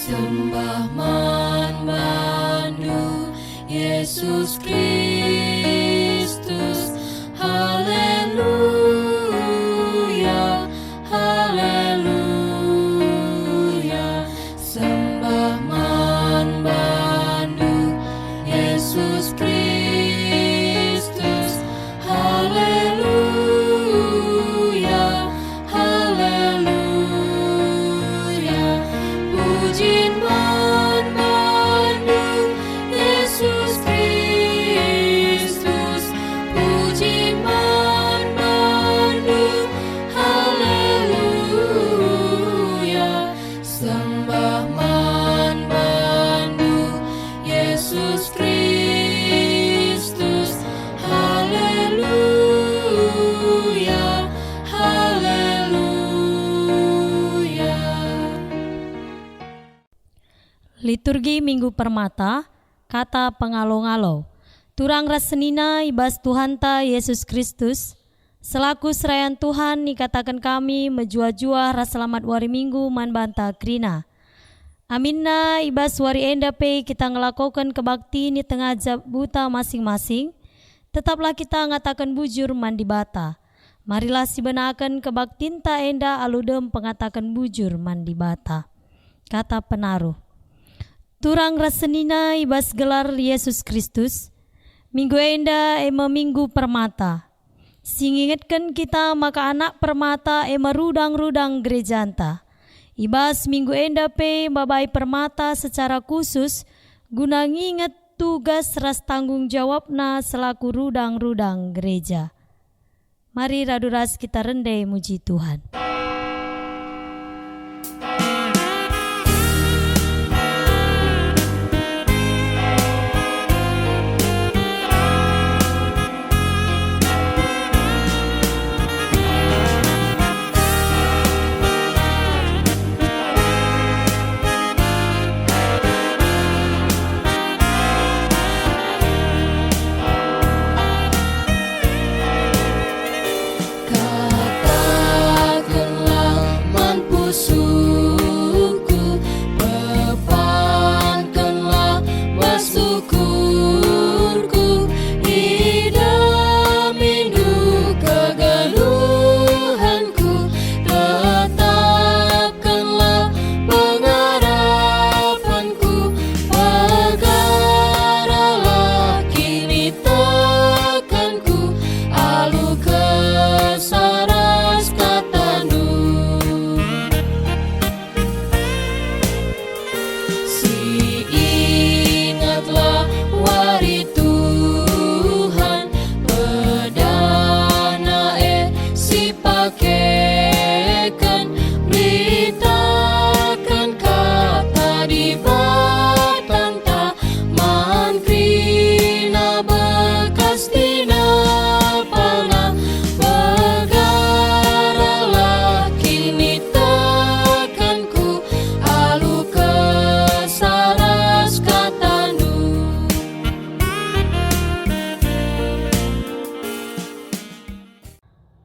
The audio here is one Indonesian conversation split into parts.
Sembah manbandu Yesus Kristus. Haleluya, haleluya. Sembah manbandu Yesus Kristus. Haleluya, haleluya. Pujian manbandu Yesus Kristus. Puji manbandu. Haleluya. Sembah manbandu Yesus Kristus. Haleluya, haleluya. Liturgi Minggu Permata, kata pengalo-ngalo. Turang rasenina ibas Tuhanta Yesus Kristus, selaku serayan Tuhan nikatakan kami menjua-jua ras selamat wari Minggu manbanta krina. Aminna ibas wari endape kita ngelakukan kebakti ni tengah buta masing-masing, tetaplah kita ngatakan bujur mandi bata. Marilah sibenakan kebaktinta enda aludem pengatakan bujur mandi bata. Kata penaruh. Turang rasenina ibas gelar Yesus Kristus, Minggu enda ema Minggu Permata. Singingatkan kita maka anak permata ema rudang-rudang gerejanta. Ibas Minggu enda pe babai permata secara khusus guna nginget tugas ras tanggung jawabna selaku rudang-rudang gereja. Mari raduras kita rendai muji Tuhan.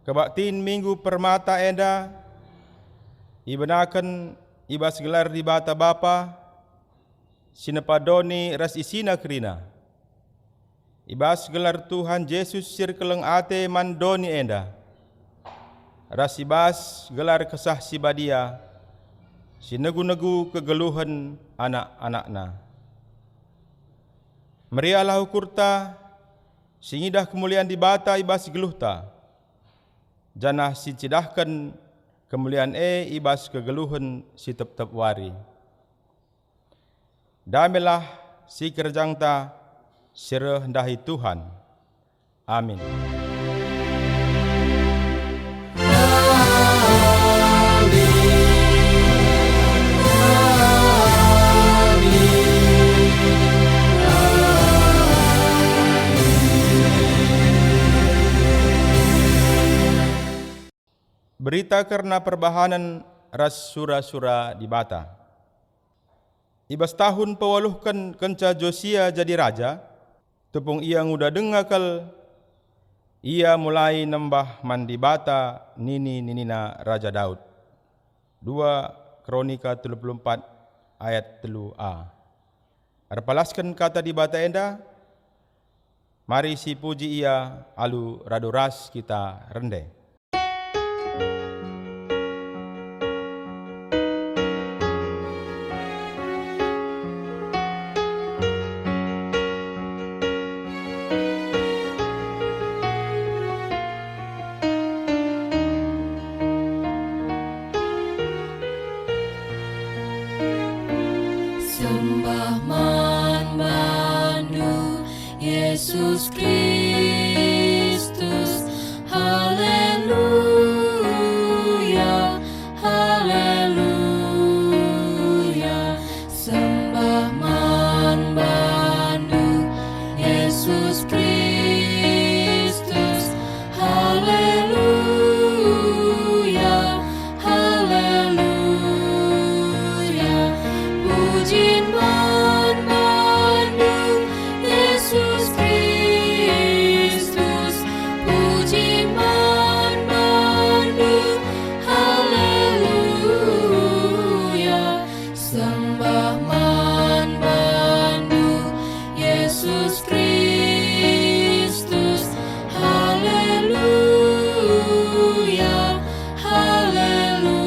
Kebaktiin Minggu Permata enda ibenakan ibas gelar di bata Bapa sinepadoni ras isina krina. Ibas gelar Tuhan Yesus sirkeleng ate mandoni enda. Ras ibas gelar kesah sibadia sinegu-negu kegeluhan anak-anakna. Merialah ukurta singidah kemuliaan di bata ibas geluhta. Janah si cidahkan kemuliaan ibas kegeluhan si tep-tep wari. Damelah si kerjangta sireh hendahi Tuhan. Amin. Berita karena perbahanan ras sura-sura di bata. Ibas tahun pewaluhkan kenca Josia jadi raja, tepung ia nguda dengakal, ia mulai nembah mandi bata nini-ninina Raja Daud. 2 Kronika 34 ayat 3a. Arpalaskan kata di bata enda, mari si puji ia alu radu ras kita rende. Sembah mandu Yesus Kristus, haleluya, haleluya. Sembah mandu Yesus Kristus, haleluya, haleluya. Pujian mandu Yesus Kristus, pujian mandu, haleluya. Sembah mandu Yesus Kristus, haleluya, haleluya.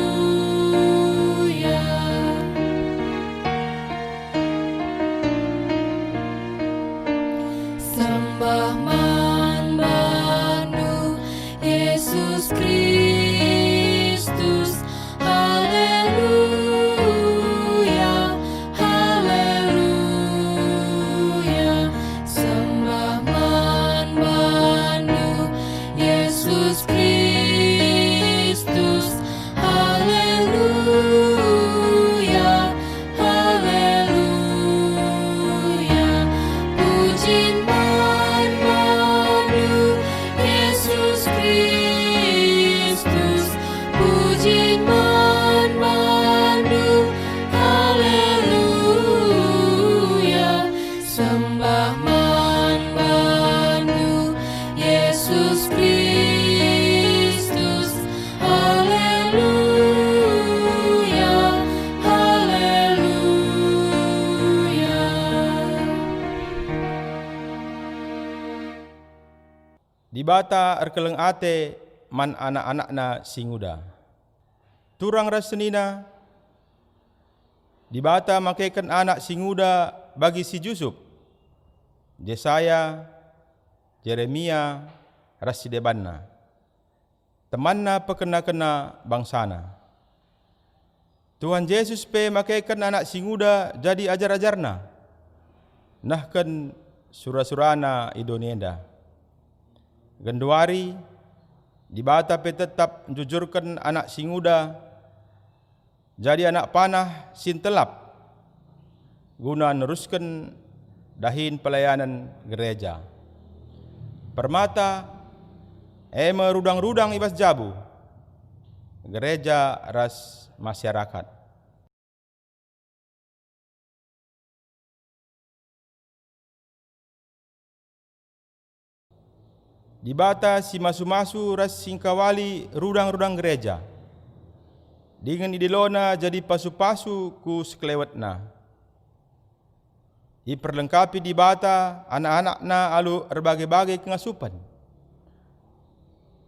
Sembah mandu Yesus Kristus, haleluya, haleluya. Sembah mandu Yesus Kristus, haleluya, haleluya. Pujian mandu Yesus Kristus, pujian mandu, haleluya. Sembah mandu Yesus Kristus, haleluya, haleluya. Di bata erkeleng ate man anak-anakna singuda. Turang rasenina, di bata makaikan anak singuda bagi si Yusuf, Yesaya, Yeremia, rasidebanna. Temanna pekena-kena bangsana. Tuhan Yesus pe makaikan anak singuda jadi ajar-ajarna. Nahkan surah-surana idonienda. Genduari, di bata pe tetap jujurkan anak singuda jadi anak panah sintelap guna neruskan dahin pelayanan gereja. Permata merudang-rudang ibas jabu gereja ras masyarakat. Di bata si masu-masu ras singkawali rudang-rudang gereja. Dengan idilona jadi pasu-pasu ku sekelewetna. Diperlengkapi di bata anak-anakna alu berbagai-bagai kengasupan.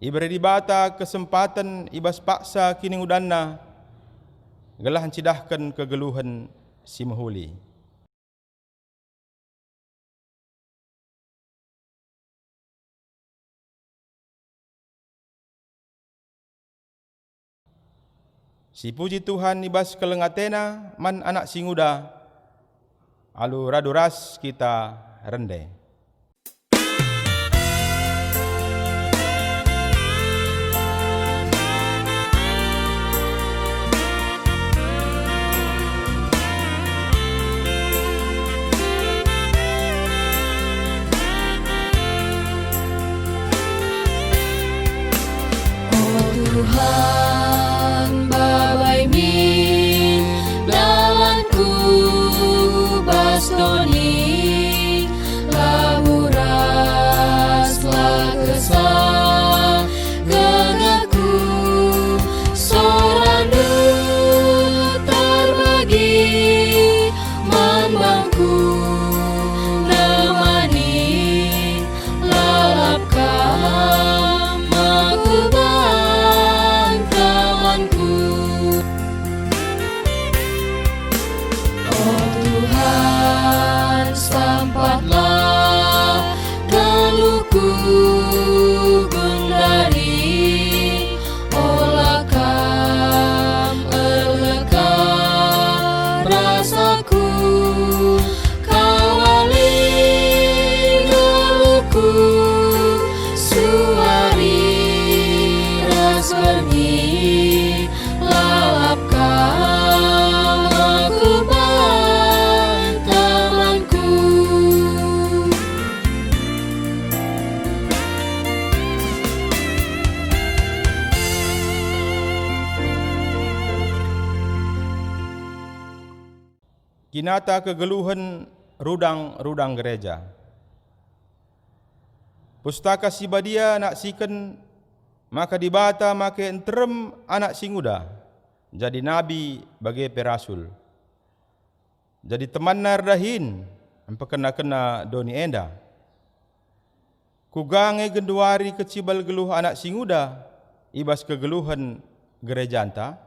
Iberi di bata kesempatan ibas paksa kini udanna gelah cidahkan kegeluhan si mahuli. Si puji Tuhan ibas kelengatena man anak singuda alu radu ras kita rende. Oh Tuhan, babai min dalanku bastoni, kinata kegeluhan rudang-rudang gereja. Pustaka sibadia nak siken maka dibata make entrem anak singuda jadi nabi bagi perasul. Jadi teman nardahin empekena-kena doni enda. Kugange genduari kecibal geluh anak singuda ibas kegeluhan gerejanta.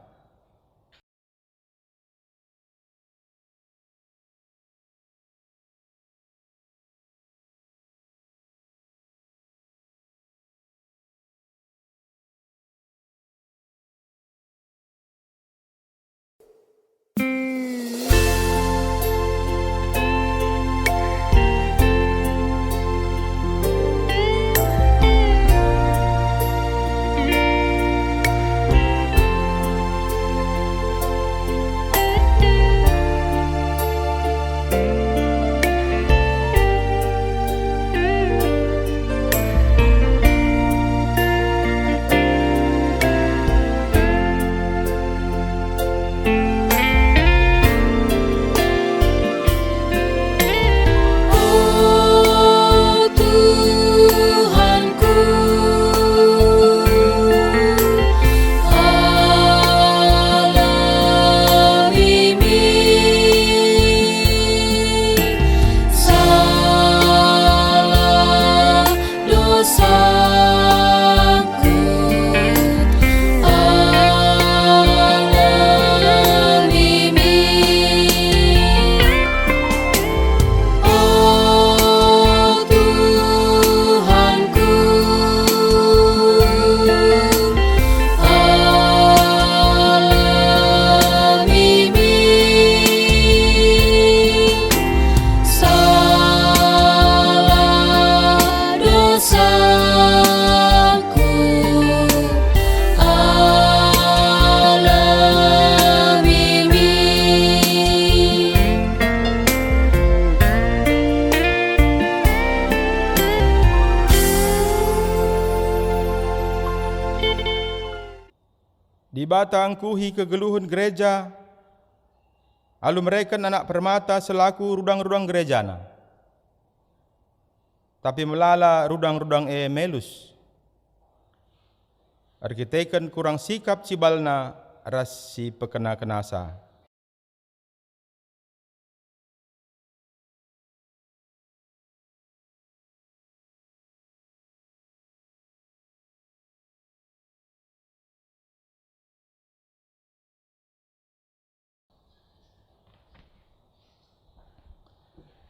Dibata angkuhi kegeluhan gereja, alu mereka anak permata selaku rudang-rudang gerejana. Tapi melala rudang-rudang melus. Arkiteken kurang sikap cibalna ras si pekena kenasa.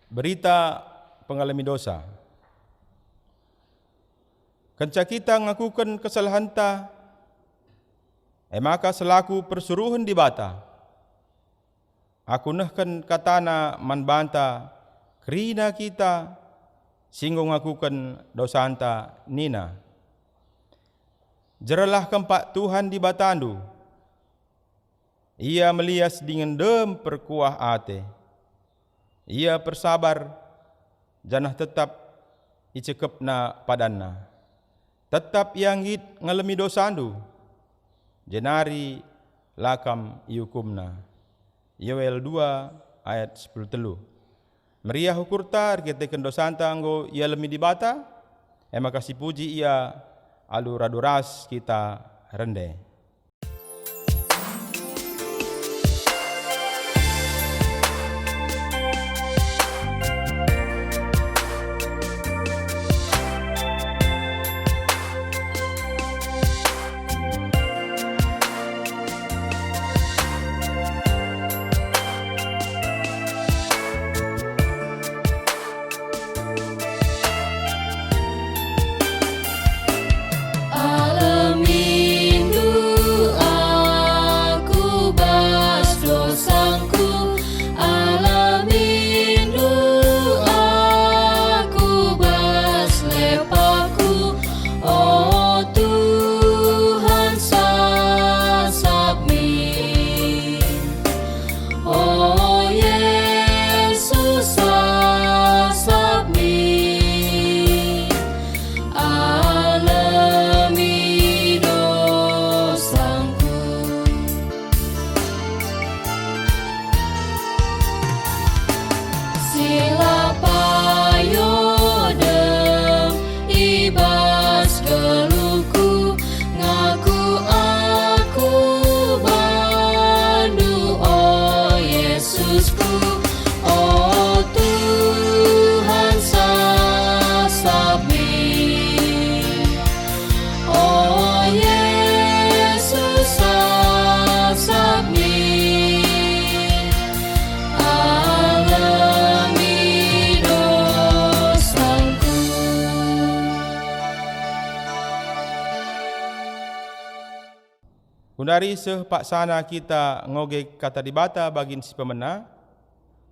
Berita pengalami dosa. Kenca kita ngakukan kesalahan ta, maka selaku persuruhan dibata. Aku nehkan katana manbanta kerina kita singgung ngakukan dosa anta nina. Jeralah kempak Tuhan dibatandu. Ia melias dengan dem perkuah ate. Ia persabar, janah tetap icekepna padanna. Tetap ianggit ngalami dosandu, jenari lakam iukumna. Yoel 2 ayat 10. Meriah hukurta arkiteken dosanta anggo ia lemi dibata, makasih puji ia alu raduras kita rende. Alamindu Mundari seh paksana kita ngoge kata dibata bagin si pemena,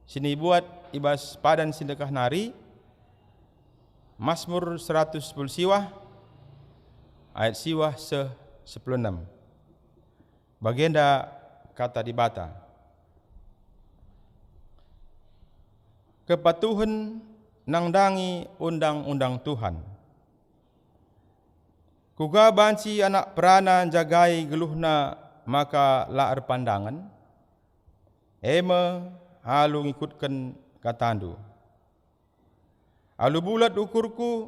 sini buat ibas padan sindekah nari, Mazmur 110 siwah, ayat siwah seh 16. Bagenda kata dibata. Kepatuhan nangdangi undang-undang Tuhan. Kuga banci anak perana jagai geluhna maka laar pandangan. Ema halu ngikutkan katandu. Alu bulat ukurku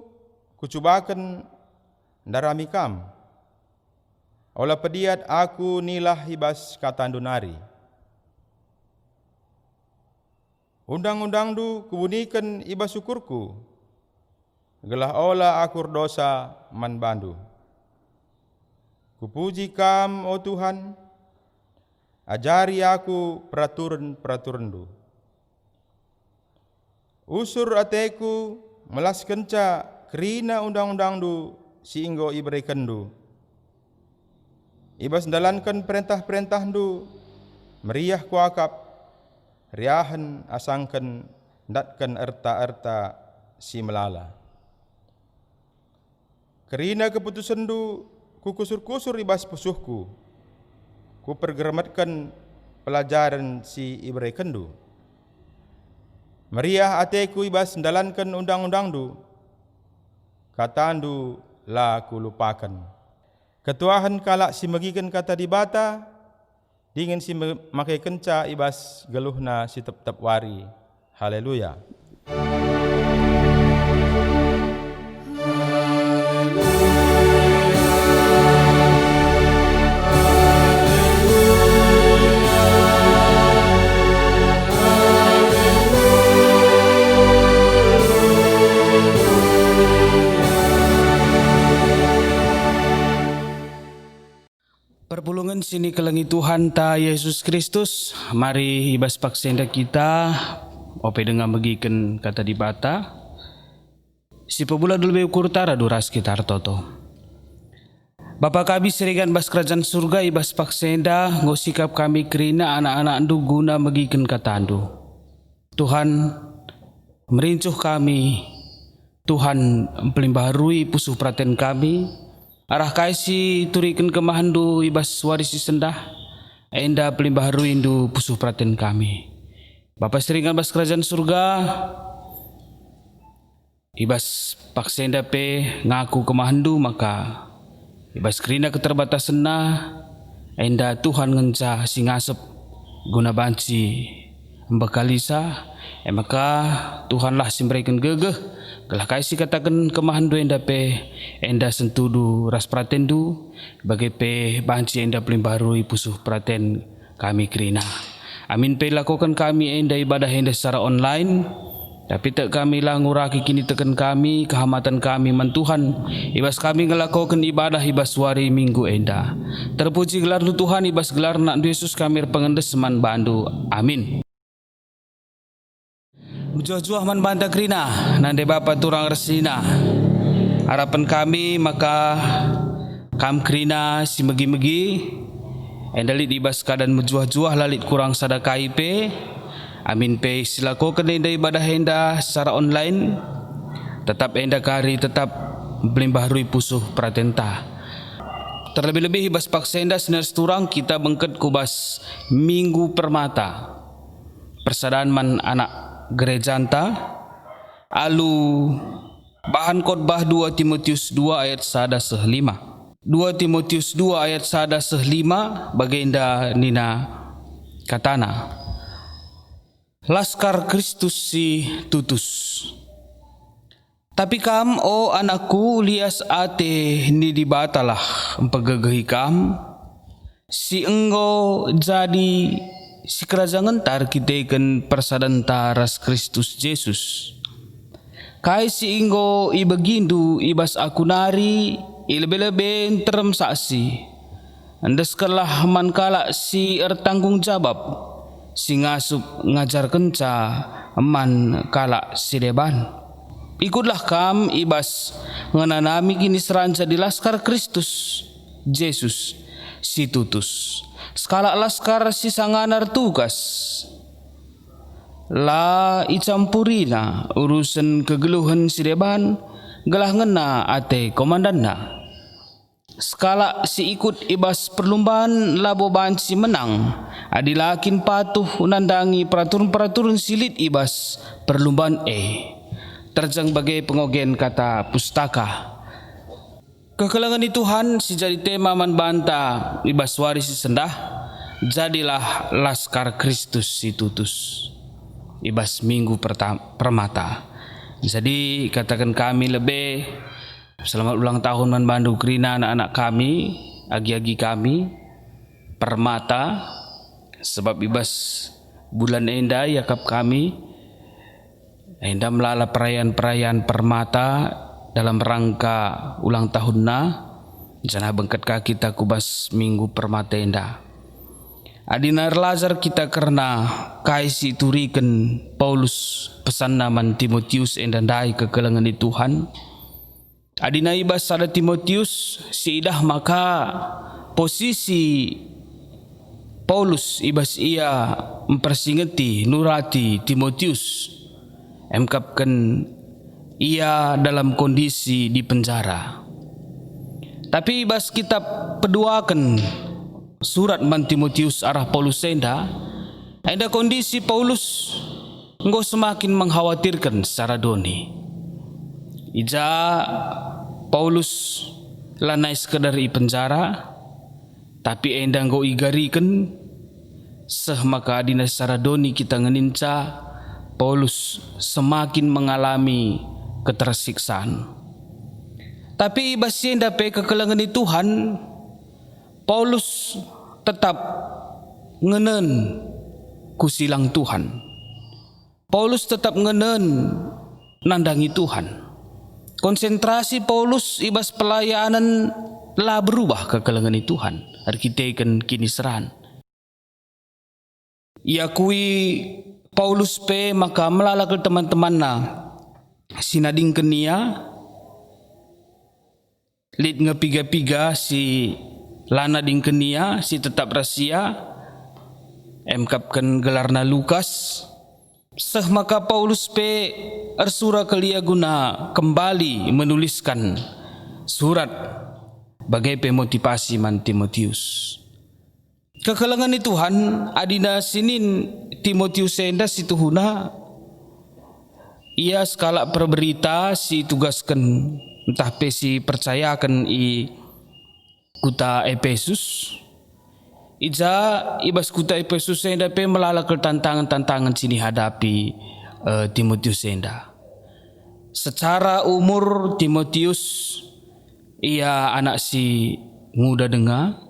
kucubakan daramikam. Olah pediat aku nilah hibas katandu nari. Undang-undang du kubunikan ibas syukurku. Gelah olah akur dosa man bandu. Kupuji kam, oh Tuhan, ajari aku peraturan-peraturan du. Usur ateku melas kenca kerina undang-undang du siinggo iberikan du. Ibas dalankan perintah-perintah du, meriah kuakap, riahan asangkan datkan erta-erta si melala. Kerina keputusan du, ku kusur-kusur ibas pusuhku, ku pergeramatkan pelajaran si iberikan du. Meriah ateku ibas dalankan undang-undang du, katandu la ku lupakan. Ketuahan kalak si megikan kata dibata, dingin si makai kenca ibas geluhna si tep-tep wari. Haleluya. Perpulungan sini kelengi Tuhan ta Yesus Kristus, mari ibas paksenda kita, ope dengan begiken kata dibata, si pebula dulu ukur tara duras kita toto. Bapa kami serigan bas kerajaan surga ibas paksenda, ngosikap kami kerina anak-anak andu guna begiken kata andu. Tuhan merincuh kami, Tuhan pelimbaharui pusuh perhatian kami, arah kaisi turikan kemahandu ibas warisi sendah, enda pelimbah ruindu pusuh perhatian kami. Bapa seringan bas kerajaan surga, ibas paksenda pe ngaku kemahandu maka ibas kerina keterbatasan na, enda Tuhan ngenca singasep guna banci mbakalisa, maka Tuhanlah simberikan gegeh. Gelah kaisi katakan kemahandu enda pe enda sentudu ras pratendu bagai pe banci enda pelimbarui pusuh praten kami kerina. Amin pe lakukan kami enda ibadah enda secara online, tapi tak kami lah nguraki kini tekan kami kehamatan kami man Tuhan ibas kami ngelakukan ibadah ibas wari minggu enda. Terpuji gelar lu Tuhan ibas gelar nak Yesus kami pengendes man bandu. Amin. Juah-juah man banta krina nande bapa turang resina. Harapan kami maka kam krina si megi-megi endalit ibas kadan menjuah-juah lalit kurang sadakai pe. Amin pe silaku enda ibadah enda secara online. Tetap enda kari tetap belimbaharui pusuh pratenta. Terlebih-lebih ibas paksenda sinar turang kita bengket kubas minggu permata. Persadaan man anak gereja anta alu bahan khotbah 2 Timotius 2 ayat 1-5. 2 Timotius 2 ayat 1-5 bagenda nina katana. Laskar Kristus si tutus. Tapi kam o anakku lias ate ni dibatalah empagagahi kam si enggo jadi si kerajaan tar kita ikan persadan taras Kristus Yesus. Kai si inggo ibagindu ibas aku nari ilebe-lebe terem saksi. Andes kalah mankala si ertanggung jawab si ngasup ngajar kenca man kala si deban. Ikutlah kam ibas ngenanami kini seranca di laskar Kristus Yesus. si Tutus. Skala laskar si sanganar tugas. La icampurina urusan kegeluhan si deban gelah ngena ate komandanna. Skala si ikut ibas perlumbaan laboban si menang adilakin patuh unandangi peraturan-peraturan silit ibas perlumbaan terjang bagai pengogen kata pustaka. Kekelangan di Tuhan si jadi tema man banta ibas waris si sendah jadilah laskar Kristus si Tutus ibas minggu permata. Jadi katakan kami lebih selamat ulang tahun man bandu Krina anak-anak kami, agi-agi kami, permata, sebab ibas bulan enda yakap kami, enda melala perayaan-perayaan permata dalam rangka ulang tahun na, jana bengkat kaki kita kubas minggu permata enda. Adina Lazar kita karena kaisi turiken Paulus pesan naman Timotius enda dai kekelangan di Tuhan. Adina ibas sada Timotius si idah maka posisi Paulus ibas ia mempersingeti nurati Timotius emkapkan ia dalam kondisi di penjara. Tapi ibas kita peduakan surat man Timotius arah Paulus enda kondisi Paulus engkau semakin mengkhawatirkan secara doni. Ija Paulus lanai sekedar i penjara tapi enda engkau igarikan seh maka adina secara doni kita ngeninca Paulus semakin mengalami ketersiksaan. Tapi ibas enda pe kekelangan di Tuhan Paulus tetap ngenen kusilang Tuhan. Paulus tetap ngenen nandangi Tuhan. Konsentrasi Paulus ibas pelayanan lah berubah kekelangan di Tuhan. Arkiteken kini seran. Ia kui Paulus pe maka melalak teman-teman na sinading kenia lid ngepiga-piga si lana ding kenia si tetap rahasia emkapkan gelarna Lukas seh maka Paulus pe ersura kelia guna kembali menuliskan surat bagai pemotivasi man Timotius. Kekelangan di Tuhan adina sinin Timotius enda si tuhuna ia skala perberita si tugaskan entah pe si percayakan i kuta Efesus. Ija ibas kuta Efesus enda pe melalak tantangan-tantangan sini hadapi Timotius enda. Secara umur Timotius ia anak si muda dengar.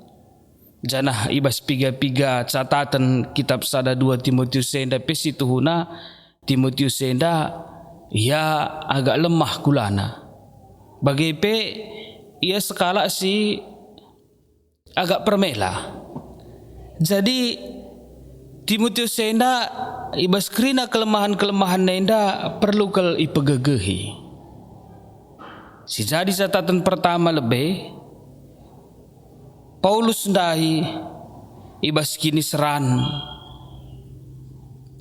Janah ibas piga-piga catatan kitab sada 2 Timotius enda pe si tuhuna Timotius enda ia agak lemah kulana. Bagi pe ia skala si agak permela. Jadi Timotius enda ibas krina kelemahan-kelemahan enda perlu kel ipegegehi. Si jadi catatan pertama lebih Paulus ndahi ibas kini seran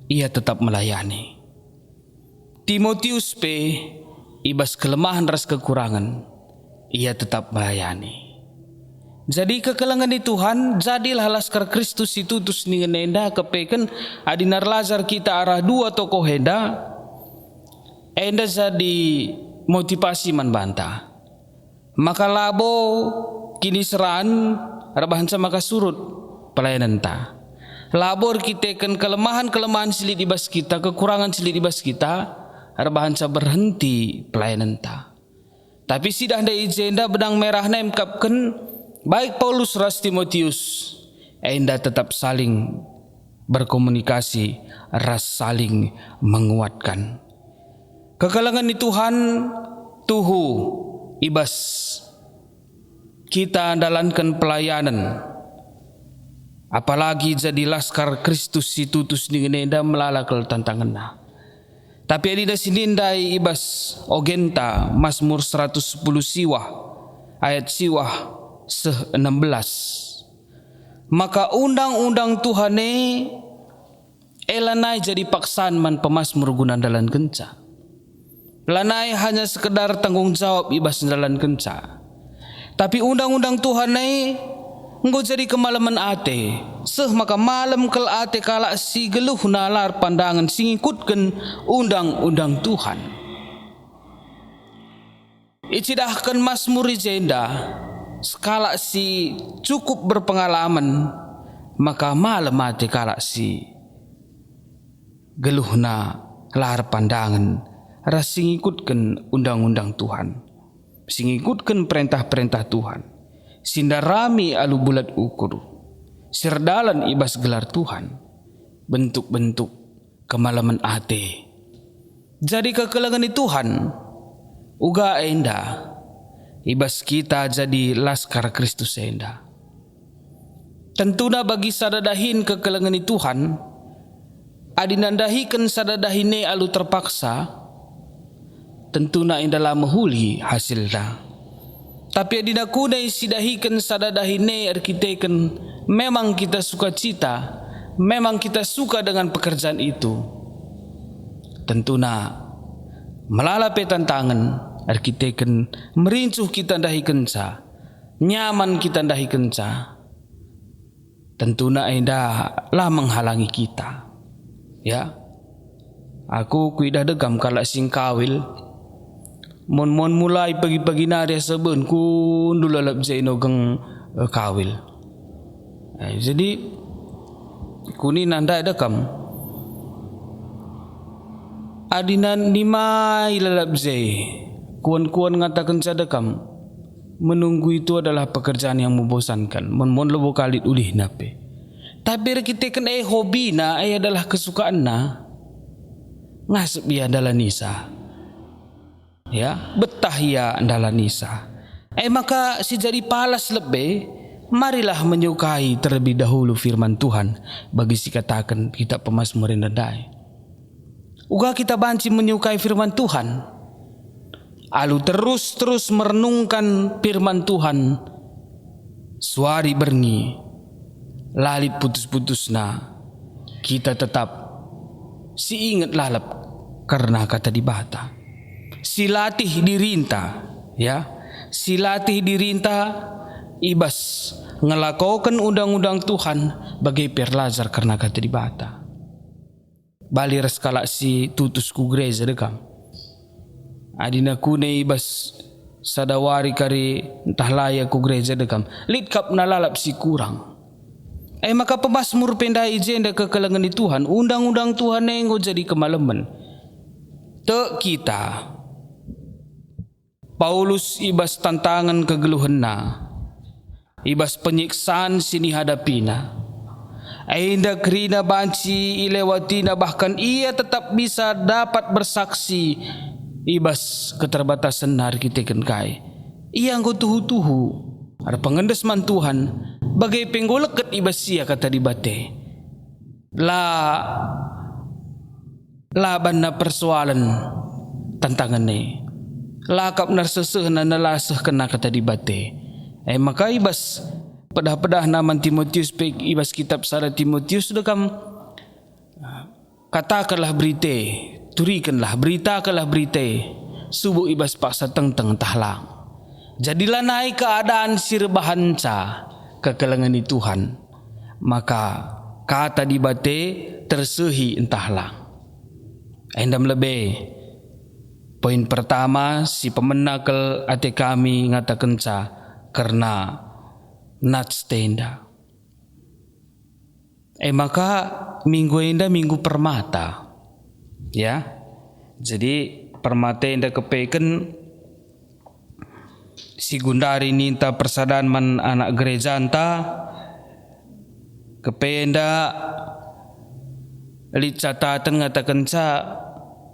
ia tetap melayani. Timotius pe ibas kelemahan ras kekurangan ia tetap melayani. Jadi kekelangan di Tuhan jadilah laskar Kristus itu tus ningenenda kepeken adinar Lazar kita arah 2 tokoh enda jadi motivasi man banta. Maka labo kini seran rabahan maka surut pelayanan ta. Labor kita kan kelemahan-kelemahan silit ibas kita, kekurangan silit ibas kita, rabahan berhenti pelayanan ta. Tapi sidah da ijenda benang merahna emkapkan baik Paulus ras Timotius enda tetap saling berkomunikasi, ras saling menguatkan. Kekelangan di Tuhan tuhu ibas kita andalankan pelayanan apalagi jadi laskar Kristus si tutus ningenenda melalakal tantanganna. Tapi adida sinindai ibas ogenta Mazmur 110 siwah ayat siwah 16 maka undang-undang Tuhan elanai jadi paksaan man pemasmur guna dalan kenca. Lanai hanya sekedar tanggung jawab ibas dalan kenca. Tapi undang-undang Tuhan enggo jadi kemalaman ate. Maka malam kel ate kala si geluh nalar pandangan singikutkan undang-undang Tuhan. Icidahkan Mazmur jenda skala si cukup berpengalaman, maka malam ate kala si geluhna lar pandangan ras singikutkan undang-undang Tuhan, singikutkan perintah-perintah Tuhan, sindarami alu bulat ukur, sirdalan ibas gelar Tuhan, bentuk-bentuk kemalaman ate. Jadi kekelangan Tuhan uga enda ibas kita jadi laskar Kristus enda. Tentuna bagi sadadahin kekelangan Tuhan, adinandahikan sadadahine alu terpaksa, tentuna indalah mahuli hasilnya. Tapi adina kunai sidahikan sadadahine arkiteken memang kita suka cita, memang kita suka dengan pekerjaan itu. Tentuna melalape tantangan arkiteken merincuh kita ndahikan sa, nyaman kita ndahikan sa. Tentuna indah lah menghalangi kita. Ya, aku kuidah degam kalau sing kawil. Mon mulai pagi-pagi nari sebun ku dulalap zaino geng kawil. Jadi kuni nanda dekam. Adinan lima ilalap zai. Kuan-kuan ngatakan sadekam. Menunggu itu adalah pekerjaan yang membosankan. Mon lebo kalit ulih nape. Tapi kita kan hobi na adalah kesukaan na. Ngasep ya adalah nisa. Ya, betah ya andalan nisa. Maka si jadi palas lebih, marilah menyukai terlebih dahulu firman Tuhan bagi si katakan kita Pemazmurin Dadai. Uga kita banci menyukai firman Tuhan. Alu terus merenungkan firman Tuhan. Suari berngi, lalit putus-putusna, kita tetap si ingat lalap karena kata dibata. Silatih dirinta, ya, silatih dirinta ibas ngelakaukan undang-undang Tuhan bagi perlajar karena kata dibata. Bali reskala si tutus ku gereja dekam. Adina kune ibas sadawari kari entah laya ku gereja dekam. Litkap nalalap si kurang. Maka pemazmur pendai jenda kekelangan di Tuhan, undang-undang Tuhan nengo jadi kemalaman. Te kita Paulus ibas tantangan kegeluhanna, ibas penyiksaan sini hadapina. Ainda krina banci ilewatina, bahkan ia tetap bisa dapat bersaksi ibas keterbatasan arkiteken kai. Ia anggo tuhu-tuhu ada pengendes man Tuhan bagai penggoleket ibas sia kata dibate. Laban na persoalan tantangan ni. Lakap narseseh na nalaseh kena kata dibate. Maka ibas pedah-pedah naman Timotius pek ibas kitab Sara Timotius dekam katakanlah berite, turikanlah beritakanlah berite, subuh ibas paksa teng-teng tahlang. Jadilah naik keadaan sirbahan ca kekelangan di Tuhan, maka kata dibate tersehi entahlah. Endam lebih. Poin pertama, si pemenakel ate kami ngatakan ca karena nats tenda. Maka minggu enda minggu permata. Ya. Jadi permata enda kepeken si Gundari ninta persadahan man anak gereja anta kependa lit catatan ngatakan ca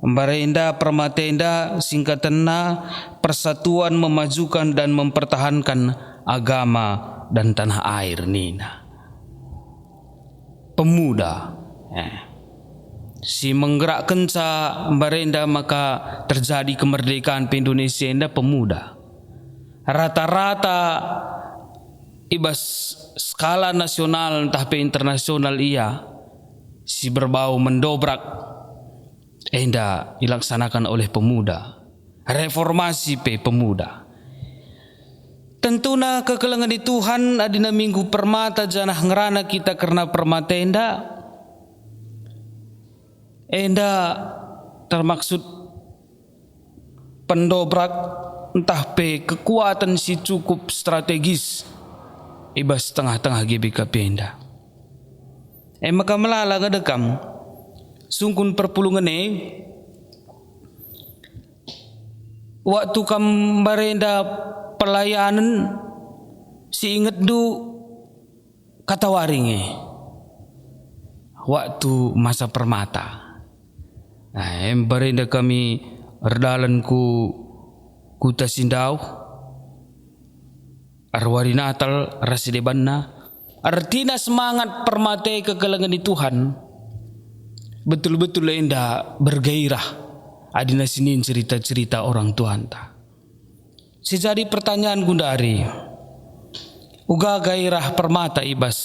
Embarenda permatenda singkatanna persatuan memajukan dan mempertahankan agama dan tanah air nina. Pemuda si menggerakkan sa embarenda maka terjadi kemerdekaan Indonesia enda pemuda. Rata-rata ibas skala nasional entah pe internasional ia si berbau mendobrak enda dilaksanakan oleh pemuda, reformasi pe pemuda. Tentuna kekelengan di Tuhan adina minggu permata janah ngerana kita karena permata enda termaksud pendobrak entah pe kekuatan si cukup strategis ibas tengah-tengah GBKP enda. Maka melala gadekam sungkun perpulungan waktu kam barenda pelayanan si inget du kata waringe waktu masa permata. Nah, barenda kami erdalan ku kuta sindau arwari Natal rasidebanna artina semangat permate kekelengan di Tuhan betul-betul enda bergairah adina sinin cerita-cerita orang Tuhan ta. Sejadi pertanyaan Gundari, uga gairah permata ibas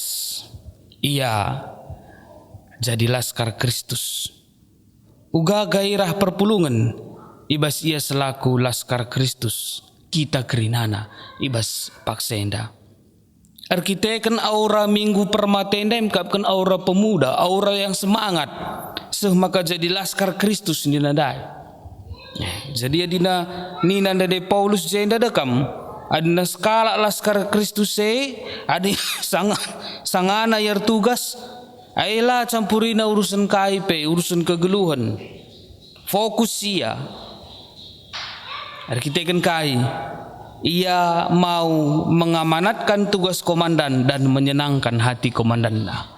ia jadi laskar Kristus. Uga gairah perpulungan ibas ia selaku laskar Kristus. Kita kerinana ibas paksenda. Arkiteken aura minggu permatenda mengkapkan aura pemuda, aura yang semangat. Maka jadi laskar Kristus ini nadai. Jadi adina nina dari Paulus jenda dekam adina skala laskar Kristus adi sangana yar tugas aila campurina urusan KIP, urusan kegeluhan. Fokus ia arkiteken kai ia mau mengamanatkan tugas komandan dan menyenangkan hati komandannya.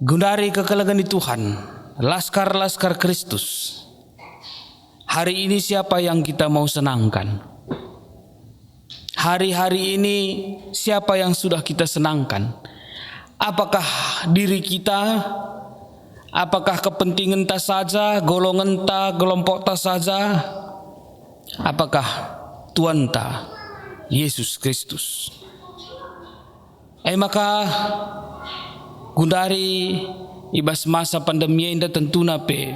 Gundari kekelengan di Tuhan, laskar-laskar Kristus. Hari ini siapa yang kita mau senangkan? Hari-hari ini siapa yang sudah kita senangkan? Apakah diri kita? Apakah kepentingan ta saja, golongan ta, kelompok ta saja? Apakah Tuhan ta, Yesus Kristus? Maka Gundari ibas masa pandemi enda tentuna pe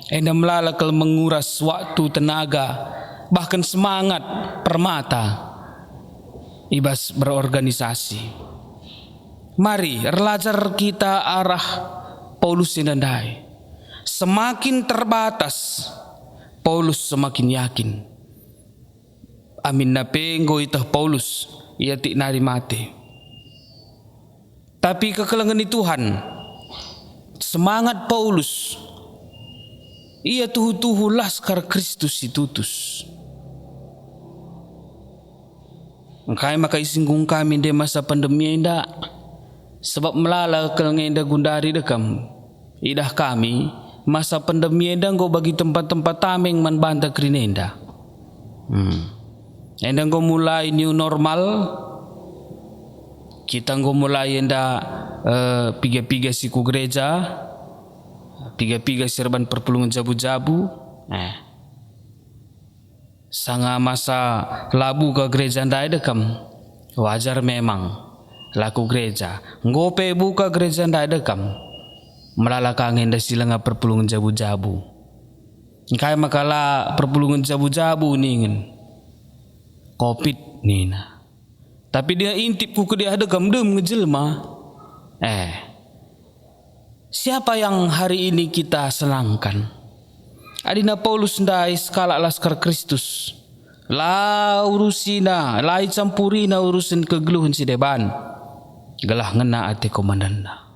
enda melalakal menguras waktu, tenaga, bahkan semangat permata ibas berorganisasi. Mari relajar kita arah Paulus indandai. Semakin terbatas Paulus semakin yakin. Amin nape ngoitah Paulus ia tik nari mati. Tapi kekelengan di Tuhan, semangat Paulus ia tuhu-tuhu laskar Kristus ditutus. Makanya maka isinggung kami di masa pandemi enda sebab melala kekelengan enda Gundari dekam idah kami masa pandemi enda go bagi tempat-tempat tameng man banta krinenda. Enda go mulai new normal. Kita go mulai enda piga-piga siku gereja, piga-piga serban perpulungan jabu-jabu. Sanga masa labu ke gereja ndai dekam wajar memang laku gereja. Ngope buka gereja ndai dekam melalakang enda silanga perpulungan jabu-jabu. Kaya makala perpulungan jabu-jabu ningin COVID nina. Tapi dia intip ku dia ada gamdem ngejelma. Siapa yang hari ini kita senangkan? Adina Paulus ndai skala laskar Kristus. La urusina, la campurina urusan kegeluhan si deban. Gelah ngena ate komandanna.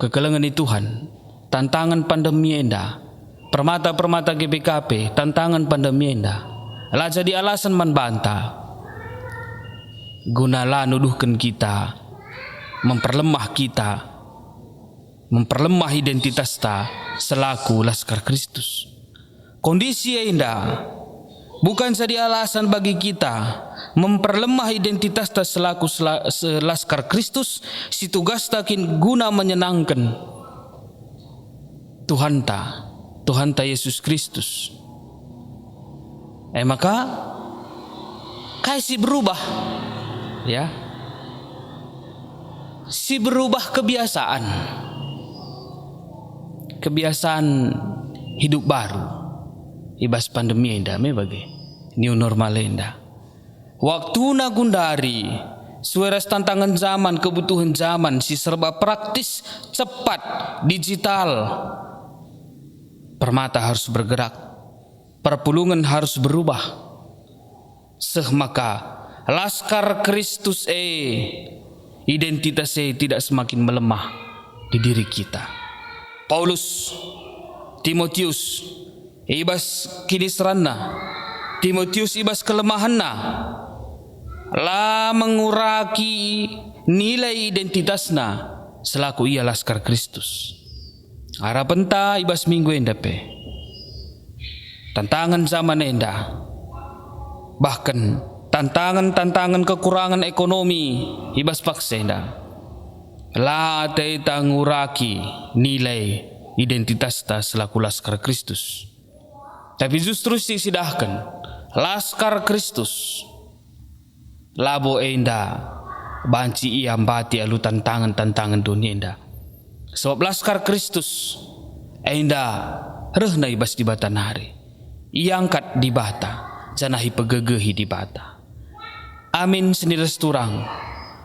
Kekelengan di Tuhan, tantangan pandemi enda, permata-permata GBKP, tantangan pandemi enda. La jadi alasan man bantah. Gunalah nuduhkan kita, memperlemah identitas ta selaku laskar Kristus. Kondisi indah bukan jadi alasan bagi kita memperlemah identitas ta selaku laskar Kristus. Si tugas takin guna menyenangkan Tuhan ta Yesus Kristus. Maka Kasih berubah, ya. Si berubah kebiasaan hidup baru. Ibas pandemi enda me bagi new normal enda. Waktu na gundari suara tantangan zaman, kebutuhan zaman, si serba praktis, cepat, digital. Permata harus bergerak, perpulungan harus berubah. Maka laskar Kristus identitas tidak semakin melemah di diri kita. Paulus, Timotius, ibas kinisranna, Timotius ibas kelemahanna, lah menguraki nilai identitasna selaku ia laskar Kristus. Harapan ta ibas minggu endape. Tantangan zaman enda, bahkan tantangan kekurangan ekonomi ibas paksa enda. Lah ta nguraki nilai identitas ta selaku laskar Kristus. Tapi justru sidahkan laskar Kristus labo enda banci ia ambati alu tantangan dunia enda. Sebab laskar Kristus enda rehna ibas di bata nari. Iangkat di bata, janahi pegegehi di bata. Amin seniras turang.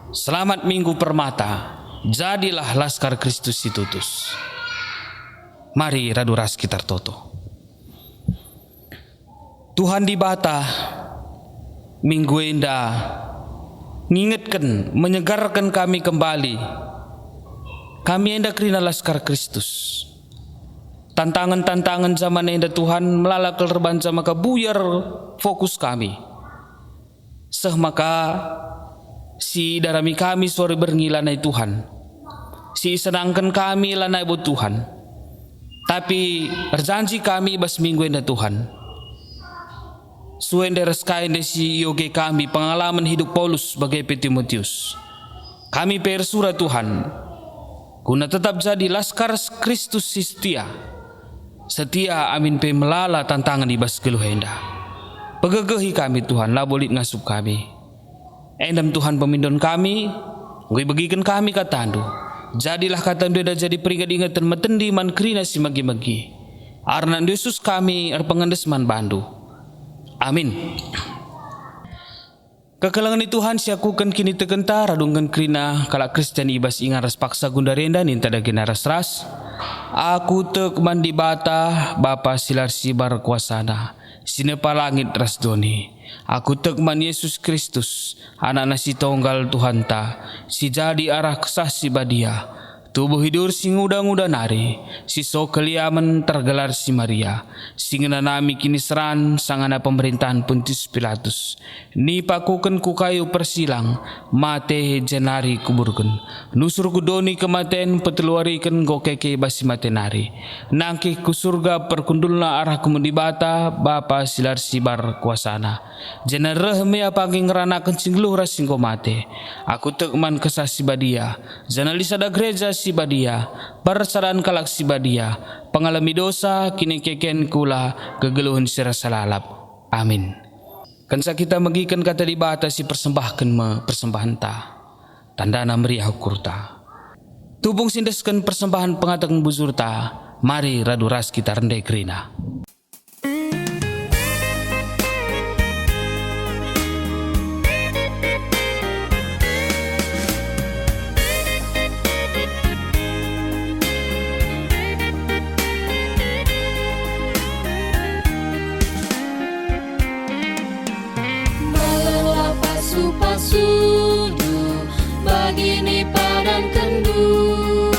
Selamat Minggu Permata. Jadilah laskar Kristus situtus. Mari raduras kita toto. Tuhan di bata minggu enda ngingetkan, menyegarkan kami kembali. Kami enda kerina laskar Kristus. Tantangan zaman enda Tuhan melalakal terbanca maka buyar fokus kami. Maka si darami kami sore berngilanai Tuhan. Si senangkan kami lanai buat Tuhan. Tapi berjanji kami bas minggu enda Tuhan. Suende reskain desi yoge kami pengalaman hidup Paulus sebagai Timotius. Kami persura Tuhan, guna tetap jadi laskar Kristus setia amin pe melala tantangan ibas keluhenda. Pegegehi kami Tuhan, lah bolit ngasup kami. Endam Tuhan pemindon kami, gue bagikan kami katandu. Jadilah katandu dah jadi peringat ingatan metendi man krina si magi-magi. Arnan Yesus kami pengendes man bandu. Amin. Kekalangan ni Tuhan siakukan kini tekenta radungkan krina kalak Kristen ibas ingan ras paksa gundarenda ninta dagina ras. Aku tek mandi bata Bapa silar sibar kuasana sinepa langit ras doni. Aku tek man Yesus Kristus anak nasi tonggal Tuhan ta si jadi arah kesah si badia. Tubuh hidur si nguda-nguda nari, si sokeliaman tergelar si Maria, si ngenanami kini seran sangana pemerintahan Pontius Pilatus. Ni pakuken ku kayu persilang, mate jenari kuburken. Nusur kudoni kematen peteluariken gokeke basi matenari. Nangkih ku surga perkundulna arah kumendibata, Bapa silar sibar kuasana. Jenar rehme apaging rana kencingluh rasingko mate. Aku tekman kesah si badia, janalisa da gereja si badia, persaran kalak si badia, pengalami dosa kini keken kula kegeluhan sirasa lalap. Amin. Kansa kita magikan kata di bata si persembahkan persembahan ta, tandana meriah kurta. Tubung sindeskan persembahan pengatakan buzur ta, mari raduras kita rendai kerina. Sudu bagini padan kendu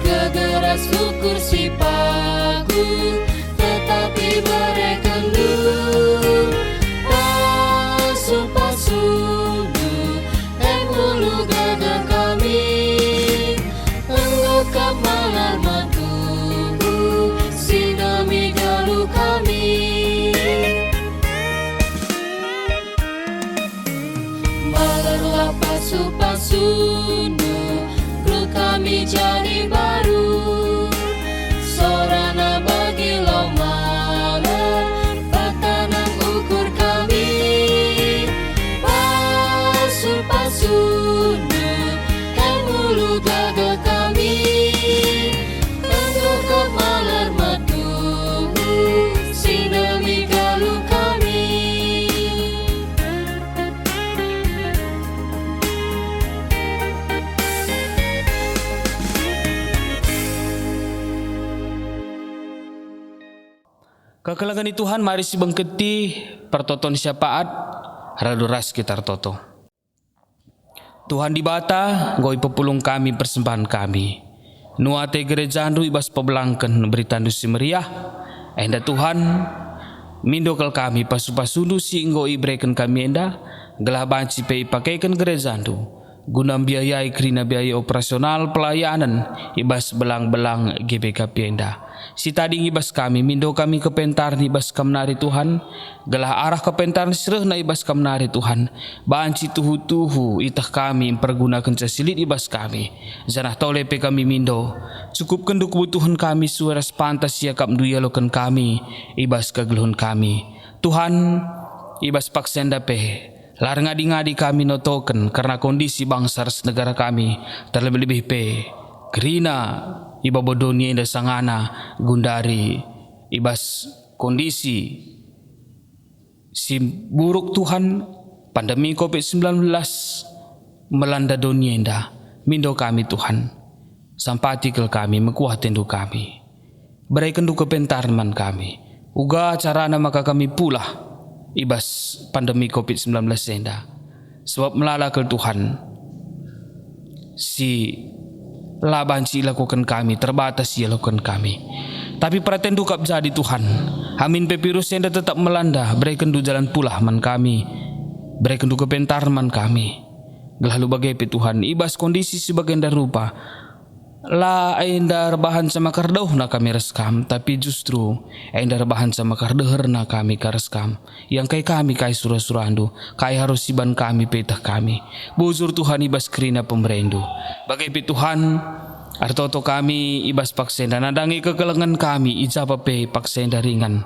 kegeras ukur si pagu tetapi berekendu pasudu embulu gada kami engkau kamalar matu sinami galu kami Pasu-pasudu kru kami jadi baru sorana bagi lomala patanang ukur kami Kekelangan Tuhan mari si bengketi pertoton syafaat raduras kita toto. Tuhan di bata goi pepulung kami persembahan kami. Nuate gereja andu ibas pebelangken beritandu si meriah. Enda Tuhan mindokal kami pasu-pasundu si inggo ibreken kami enda gelah banci pe pakaikan gereja andu. Guna biayai kerina biaya operasional pelayanan ibas belang-belang GBK enda. Si tadi ibas kami mindo kami kepentar ibas kamnari Tuhan gelah arah kepentar sereh na ibas kamnari Tuhan banci tuhu-tuhu itah kami pergunakan casilit ibas kami zanah tole pe kami mindo cukup kendu kebutuhan kami suaras pantas siakap duyalokan kami ibas kegeluhan kami Tuhan ibas paksenda pe lar ngadi-ngadi kami notoken karena kondisi bangsa negara kami terlebih-lebih pe kerina iba bodonya indah sangana gundari ibas kondisi si buruk Tuhan pandemi COVID-19 melanda dunia indah mindo kami Tuhan sampati kel kami mekuah tendu kami berikan du kepentarman kami uga carana maka kami pula ibas pandemi COVID-19 indah sebab melalakal Tuhan si labanci lakukan kami terbatas ia lakukan kami tapi pratendu kap jadi Tuhan amin pe virus yang tetap melanda berikan du jalan pula man kami berikan du kepentarman kami lalu bagai pe Tuhan ibas kondisi sebagai rupa la enda rebahan sama kardauh na kami reskam tapi justru enda rebahan sama kardeuher na kami kareskam yang kai kami kai surah-surandu kai harus siban kami petah kami buzur Tuhan ibas kerina pemerindu bagai pe Tuhan artoto kami ibas paksenda nadangi kekelengan kami ijaba pe paksenda ringan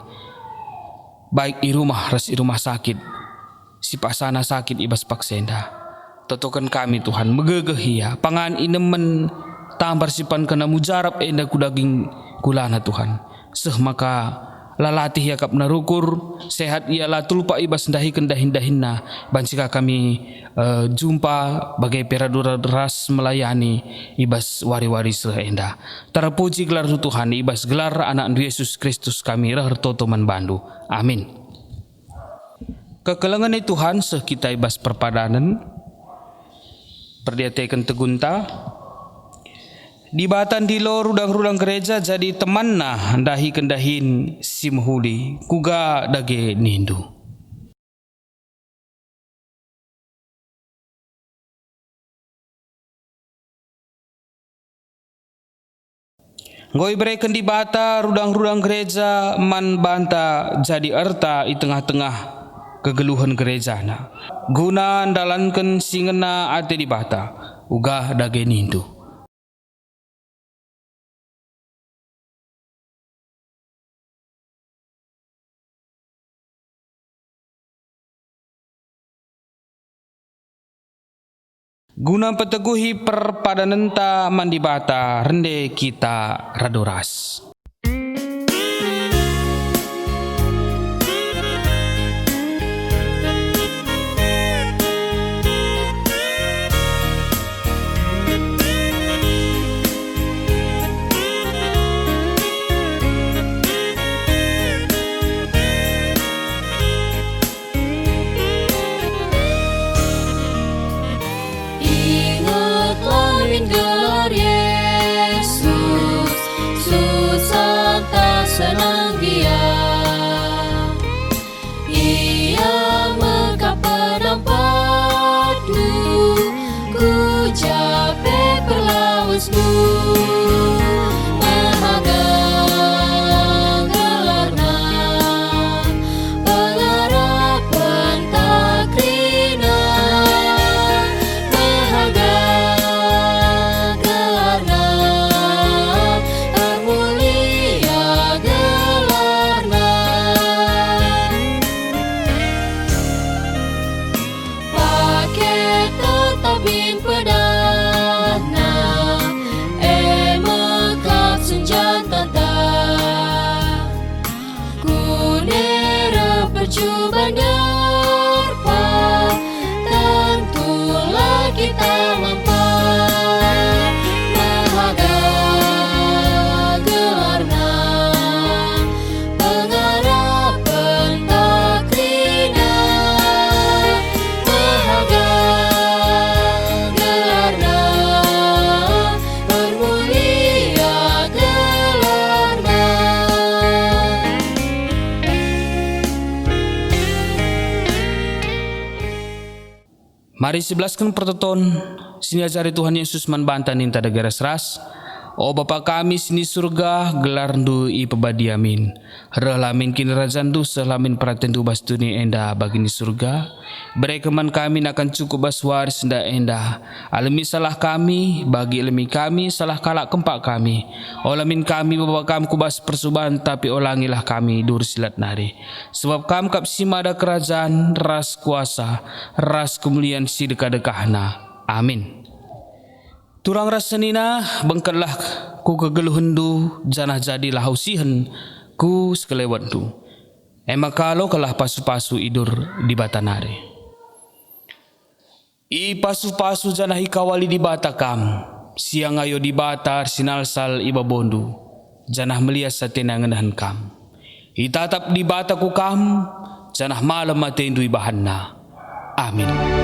baik i rumah res i rumah sakit si pasana sakit ibas paksenda totokan kami Tuhan megegehia pangan inemen tambar sipan kena mujarab enda kudaging kulana Tuhan seh maka lalatih yakap narukur sehat ialah tulpa ibas dahin-dahinna bancika kami jumpa bagai peradura deras melayani ibas wari-wari seh enda terpuji gelar Tuhan ibas gelar anak Yesus Kristus kami rahartoto manbandu amin. Kekelengan Tuhan seh kita ibas perpadanan perdiatekan tegunta di batan di lo rudang-rudang gereja jadi teman nah dahi kendahin simhuli kuga dage nindu. Ngoi bereken di bata rudang-rudang gereja man banta jadi erta di tengah-tengah kegeluhan gereja na. Guna andalankan singena ate di bata uga dage nindu. Guna peteguhi perpadanenta mandibata rende kita radoras. Gelar Yesus, susah tak senang dia. Ia mekap padang padu, ku capek berlausmu. Mahaga gelarna, pengharapan tak rina. Mahaga gelarna, termulia gelarna. Mari sebelaskan pertoton, sini ajari Tuhan Yesus manbantan ninta negara seras. O Bapa kami sini surga, gelar ndu i pebadiamin. Reh lamin kini rajan du, selamin praten du bas dunia enda bagini surga. Beri keman kami akan cukup bas waris nda enda. Alami salah kami, bagi alami kami, salah kalak kempak kami. Olamin kami Bapa kami kubas persubahan, tapi olangilah kami dur silat nari. Sebab kami kap simada kerajaan, ras kuasa, ras kemuliaan si dekah-dekahna. Amin. Turang rasanina bengkelah ku kegeluhendu janah jadilah hausihen ku sekelewandu. Kalau kalah pasu-pasu idur di batanare. I pasu-pasu janah ikawali di batakam. Siang ayo di batar sinalsal ibabondu. Janah melias satenangenahan kam. Itatap di bataku kam. Janah malam matendu ibahanna. Amin.